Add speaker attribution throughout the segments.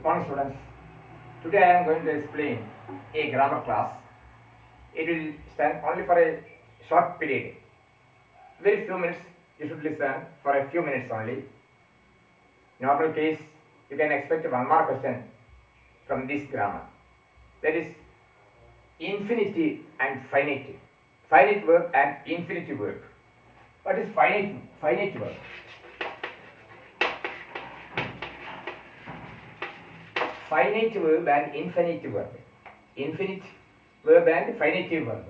Speaker 1: Good morning, students. Today I am going to explain a grammar class. It will stand only for a short period. Very few minutes you should listen for a few minutes only. Normal case, you can expect one more question from this grammar. That is infinitive and finite. Finite verb and infinitive verb. What is finite verb? Finite verb and infinitive verb. Infinite verb and finite verb.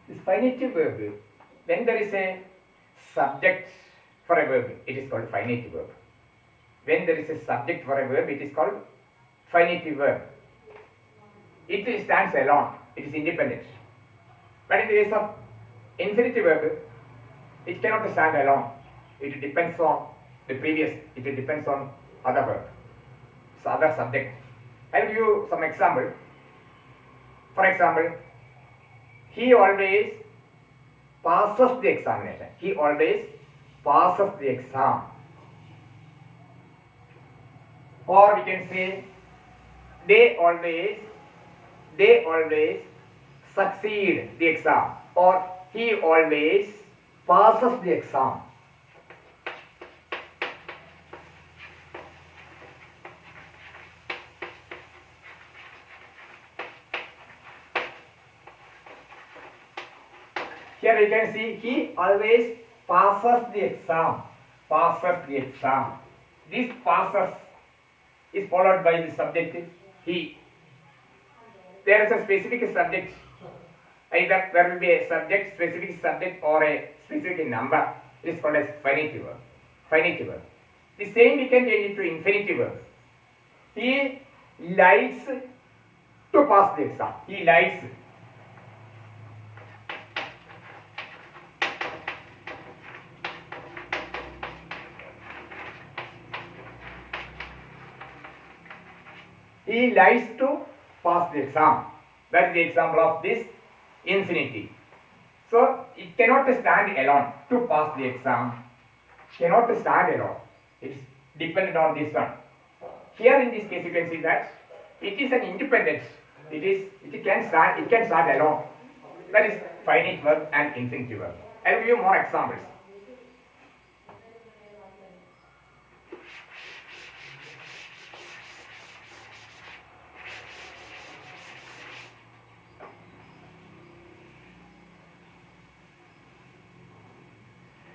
Speaker 1: This finite verb, when there is a subject for a verb, it is called finite verb. When there is a subject for a verb, it is called finite verb. It stands alone. It is independent. But in the case of infinitive verb, it cannot stand alone. It depends on the previous. It depends on other verb, so other subject. I will give you some example. For example, he always passes the examination. He always passes the exam. Or we can say they always succeed the exam. Or he always passes the exam. Here you can see he always passes the exam. Passes the exam. This passes is followed by the subject he. There is a specific subject. Either there will be a subject, specific subject, or a specific number. It is called as finite verb. Finite verb. The same we can change it to infinitive verb. He likes to pass the exam. He likes. He likes to pass the exam. That is the example of this infinitive. So it cannot stand alone to pass the exam. Cannot stand alone. It is dependent on this one. Here in this case you can see that it is an independent. It can stand alone. That is finite verb and infinitive verb. I will give you more examples.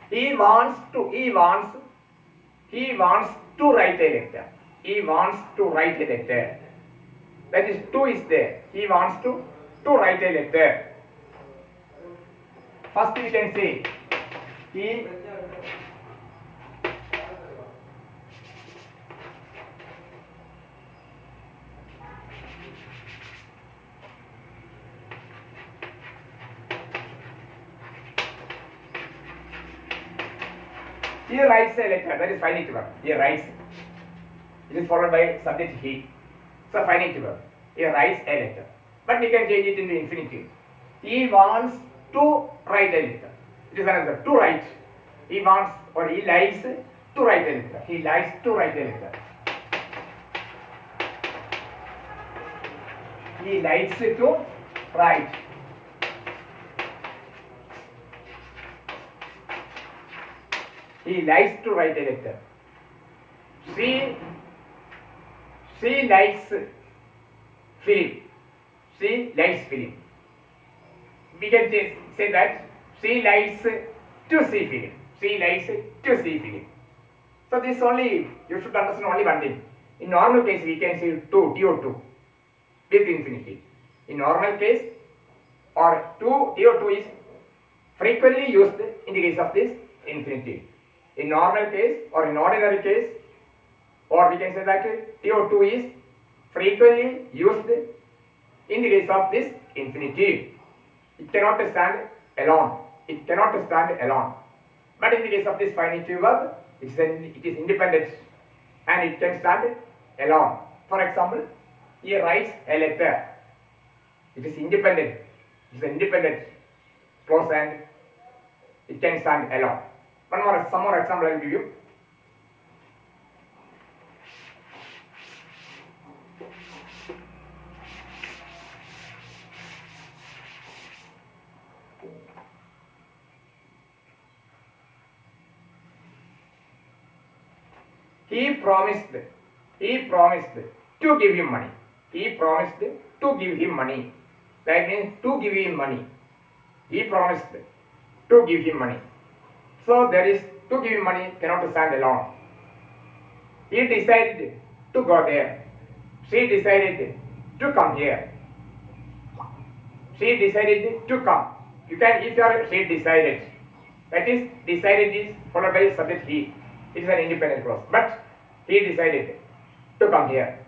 Speaker 1: He wants to write a letter. He wants to write a letter. That is, to is there. He wants to write a letter. First we can say he writes a letter. That is finite verb. He writes. It is followed by subject he. So finite verb. He writes a letter. But we can change it into infinitive. He wants to write a letter. It is another. To write. He wants or he likes to write a letter. He likes to write a letter. He likes to write. He likes to write a letter. She likes film. She likes film. We can say that she likes to see film. She likes to see film. So this only, you should understand only one thing. In normal case we can say to, with infinitive. In normal case, or to is frequently used in the case of this infinitive. In normal case or in ordinary case, or we can say that to is frequently used in the case of this infinitive. It cannot stand alone. It cannot stand alone. But in the case of this finite verb, it is independent and it can stand alone. For example, he writes a letter. It is independent. It is independent clause and it can stand alone. Some more example I will give you. he promised to give him money. He promised to give him money. That means to give him money. He promised to give him money. So there is to give him money cannot stand alone. He decided to go there. She decided to come here. She decided to come. You can, if you are, she decided. That is, decided is followed by subject he. It is an independent clause. But he decided to come here.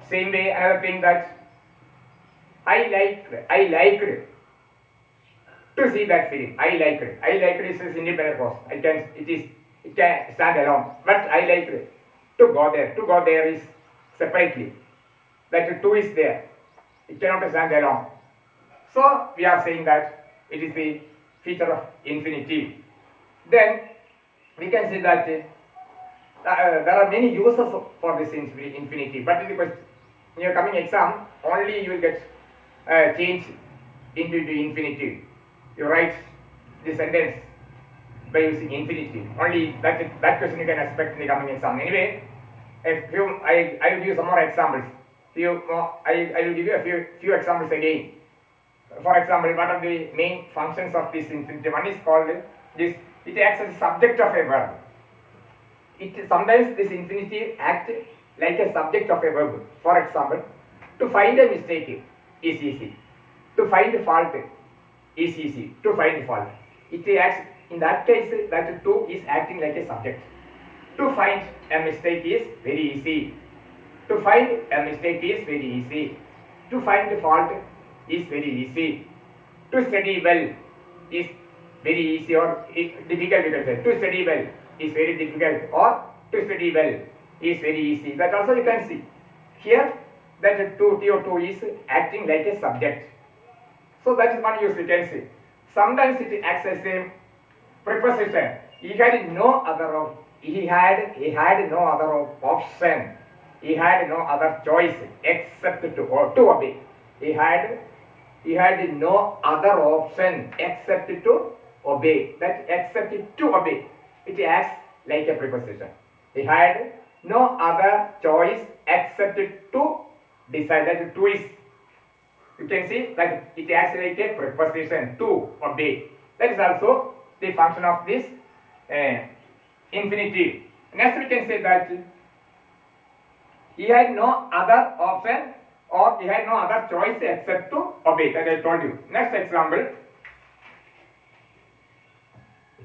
Speaker 1: Same way, another thing that I liked to see that film. I liked is an independent clause. It can stand alone. But I liked to go there. To go there is separately. That to is there. It cannot stand alone. So we are saying that it is the feature of infinitive. Then we can say that there are many uses for this infinitive. But in your coming exam, only you will get changed into the infinitive. You write the sentence by using infinitive. Only that question you can expect in the coming exam. Anyway, I will give you some more examples. I will give you a few examples again. For example, one of the main functions of this infinitive one is called this. It acts as a subject of a verb. Sometimes this infinitive acts like a subject of a verb. For example, to find a mistake is easy. To find a fault is easy. To find fault. It acts in that case that to is acting like a subject. To find a mistake is very easy. To find a mistake is very easy. To find a fault is very easy. To study well is very easy or difficult, we can say. To study well is very difficult or to study well is very easy. That also you can see. Here that to is acting like a subject. So that is one use you can see. Sometimes it acts as a preposition. He had no other option. He had no other choice except to obey. He had no other option except to obey. That except to obey. It acts like a preposition. He had no other choice except to decide. That to is. You can see that it acts like a preposition to obey. That is also the function of this infinitive. Next we can say that he had no other option or he had no other choice except to obey, that I told you. Next example.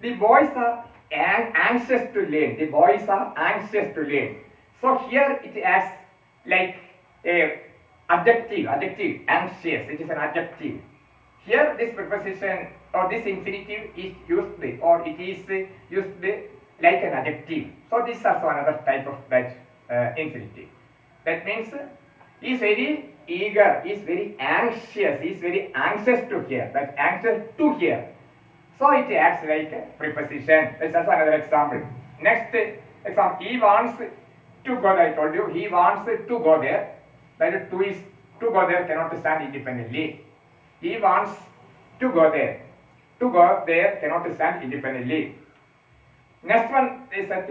Speaker 1: The boys are anxious to learn. The boys are anxious to learn. So here it acts like a adjective, anxious. It is an adjective. Here this preposition or this infinitive is used or it is used like an adjective. So this is also another type of that infinitive. That means he is very eager, he is very anxious, he is very anxious to hear. That anxious to hear. So it acts like a preposition. That's also another example. Next example, he wants to go there. I told you he wants to go there. That to is to go there cannot stand independently. He wants to go there. To go there cannot stand independently. Next one is that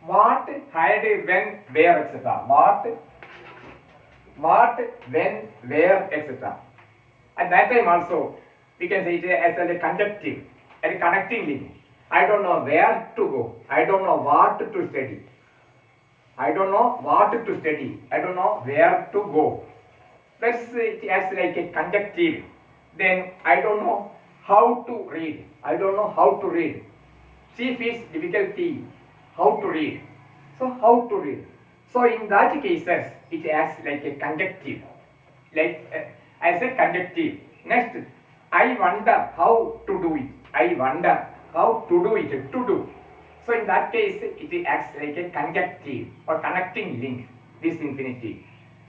Speaker 1: what, had, when, where, etc. What, when, where, etc. At that time also we can say it as a conjunctive, a connecting link. I don't know where to go. I don't know what to study. I don't know what to study. I don't know where to go. That's it as like a conjunctive. Then I don't know how to read. I don't know how to read. She feels difficulty how to read. So how to read. So in that cases it acts like a conjunctive. Like as a conjunctive. Next, I wonder how to do it. I wonder how to do it. To do. So in that case it acts like a conjunctive or connecting link. This infinitive.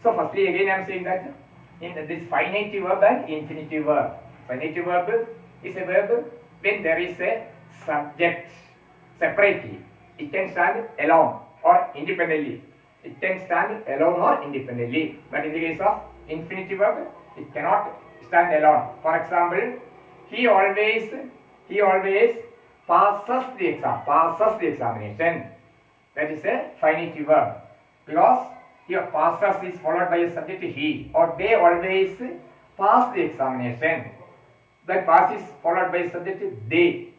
Speaker 1: So firstly again I am saying that in this finite verb and infinitive verb. Finite verb is a verb when there is a subject separately. It can stand alone or independently. It can stand alone or independently. But in the case of infinitive verb, it cannot stand alone. For example, he always passes the exam. Passes the examination. That is a infinitive verb. Because here passes is followed by a subject he or they always pass the examination. That pass is followed by a subject they.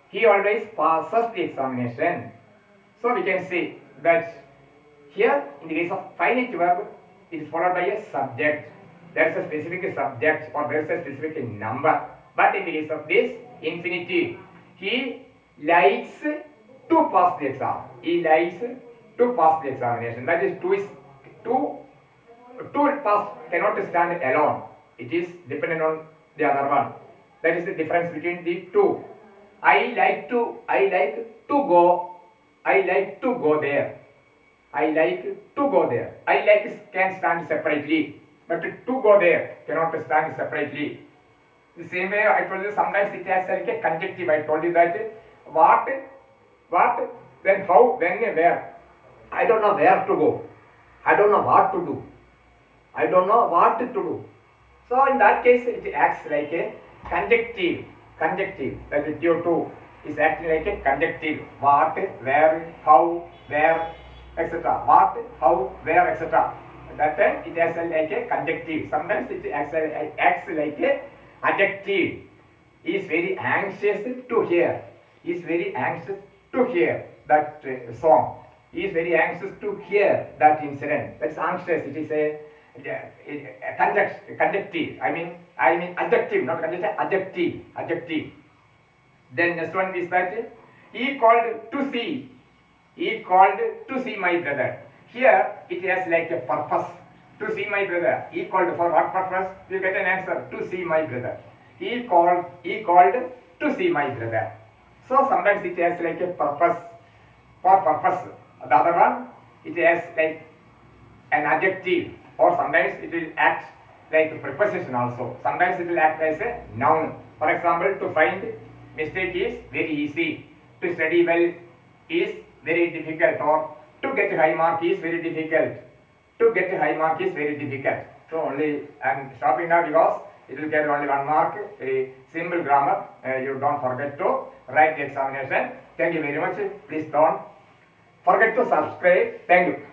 Speaker 1: He always passes the examination. So we can say that here in the case of infinitive verb, it is followed by a subject. There is a specific subject or there is a specific number. But in the case of this infinitive, he likes to pass the exam. He likes to pass the examination. That is, to pass cannot stand alone. It is dependent on the other one. That is the difference between the two. I like to go there. I like to go there. I like can stand separately, but to go there cannot stand separately. The same way I told you, sometimes it has like a conjunctive. I told you that what, then how, when, where. I don't know where to go. I don't know what to do. I don't know what to do. So in that case, it acts like a conjunctive. That is due to is acting like a conjunctive. What, where, how, where, etc. What, how, where, etc. That time it acts like a conjunctive. Sometimes it acts like a adjective. He is very anxious to hear. He is very anxious to hear that song. He is very anxious to hear that incident. That's anxious. It is a conjunctive. I mean adjective, not conjunctive. Adjective. Then next one is that he called to see. He called to see my brother. Here it has like a purpose. To see my brother. He called for what purpose? You get an answer. To see my brother. He called to see my brother. So sometimes it has like a purpose. For purpose. The other one, it has like an adjective. Or sometimes it will act like a preposition also. Sometimes it will act as a noun. For example, to find mistake is very easy. To study well is very difficult. Or to get high mark is very difficult. To get a high mark is very difficult. So only I am stopping now because it will get only 1 mark. Very simple grammar. You don't forget to write the examination. Thank you very much. Please don't forget to subscribe. Thank you.